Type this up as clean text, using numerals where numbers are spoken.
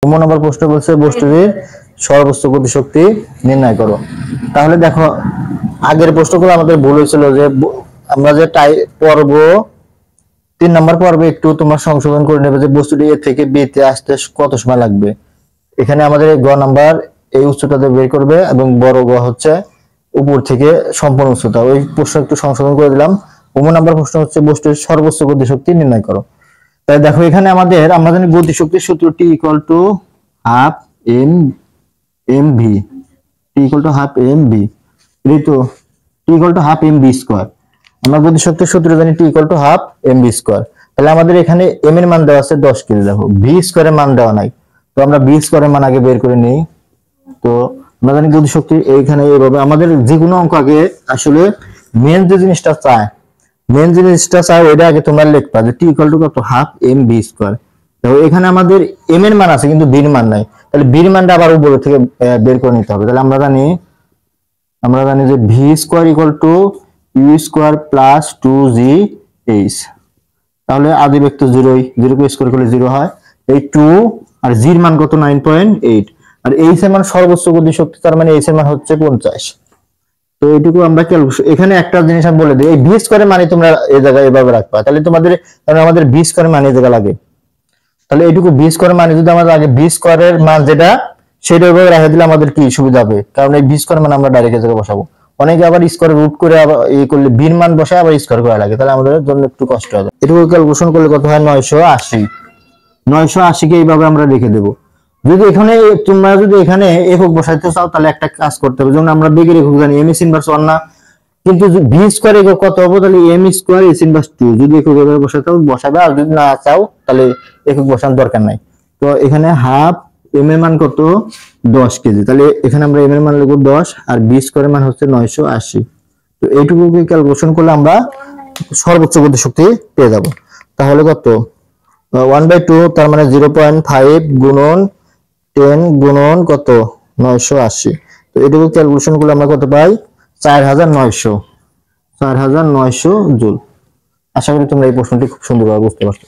নম্বর প্রশ্ন বলছে বস্তুটির সর্বোচ্চ গতিশক্তি নির্ণয় করো। তাহলে দেখো আগের প্রশ্নগুলো আমাদের ভুল হয়েছিল যে আমরা যে পর্ব 3 নম্বর পর্বে একটু তোমার সংশোধন করে নেবে যে বস্তুটি এ থেকে বি তে আসতে কত সময় লাগবে। এখানে আমাদের গ নাম্বার এই উচ্চতাতে বের করবে এবং বড় গ হচ্ছে উপর থেকে সম্পূর্ণ উচ্চতা। ওই প্রশ্ন একটু সংশোধন করে দিলাম। নাম্বার প্রশ্ন হচ্ছে বস্তুর সর্বোচ্চ গতিশক্তি নির্ণয় করো। তাই দেখো এখানে আমরা জানি গতিশক্তির সূত্র T equal to half M M V, T equal to half M V, এই তো T equal to half M V square. আমরা গতিশক্তির সূত্র জানি T equal to half M V square. তাহলে আমাদের এখানে এম এর মান দেওয়া আছে 10 কেজি, দেখো ভি স্কয়ারের মান দেওয়া নাই, তো আমরা ভি স্কয়ারের মান আগে বের করে নেই। তো আমরা জানি গতিশক্তি এইখানে এইভাবে আমাদের যে কোনো অঙ্ক আগে আসলে মেন যে জিনিসটা চাই ওইটা আগে তোমরা লিখবা যে টি ইকুয়াল টু কত হাফ এম ভি স্কয়ার। তো এখানে আমাদের এম এর মান আছে কিন্তু বি এর মান নাই, তাহলে বি এর মানটা আবার উপর থেকে বের করে নিতে হবে। তাহলে আমরা জানি যে V square equal to U square plus 2জি এইচ। তাহলে আদি ভেক্টর 0 কে স্কয়ার করলে 0 হয়। এই 2 আর জি এর মান কত 9.8, আর এইচ এর মান সর্বোচ্চ গতিশক্তি, তার মানে এইচ এর মান হচ্ছে 50। তো এইটুকু আমরা ক্যালকুলেশন এখানে একটা জিনিস আমি বলে দিই, এই বি স্কয়ারের মানে তোমরা এই জায়গায় এভাবে রাখবা, তাহলে তোমাদের কারণ আমাদের বি স্কয়ারের মানে এই জায়গা লাগে, তাহলে এইটুকু বি স্কয়ারের মানে যদি আমাদের আগে বি স্কয়ারের মান যেটা সেটা এভাবে রেখে দিলে আমাদের কি সুবিধা হবে, কারণ এই বি স্কয়ারের মান আমরা ডাইরেক্ট এই জায়গায় বসাবো। অনেকে আবার স্কয়ার রুট করে আবার এই করলে বি এর মান বসায় আবার স্কয়ার করা লাগে, তাহলে আমাদের জন্য একটু কষ্ট হবে। এটুকু ক্যালকুলেশন করলে কত হয় 980 কে এইভাবে আমরা রেখে দেবো। যদি তোমরা যদি এখানে একক বসাইতে চাও তাহলে একটা কাজ করতে হবে, যেমন আমরা বেগের একক জানি এম এস ইনভার্স 1 না, কিন্তু ভি স্কয়ার একক কত হবে, তাহলে এম স্কয়ার এস ইনভার্স 2। যদি একক এভাবে বসাতে বসাবে, আর যদি না চাও তাহলে একক বসানোর দরকার নাই। তো এখানে হাফ এম এর মান কত 10 কেজি, তাহলে এখানে আমরা এম এর মান লিখব 10 আর ভি স্কয়ারের মান হচ্ছে 980। তো এইটুকুকে ক্যালকুলেশন করলে আমরা সর্বোচ্চ গতিশক্তি পেয়ে যাব। তাহলে কত 1/2, তার মানে 0.5 গুণন 10 গুণন কত 980। তো এটুকু ক্যালকুলেশন করলে আমরা কত পাই 4900 জুল। আশা করি তোমরা এই প্রশ্নটি খুব সুন্দরভাবে বুঝতে পারছো।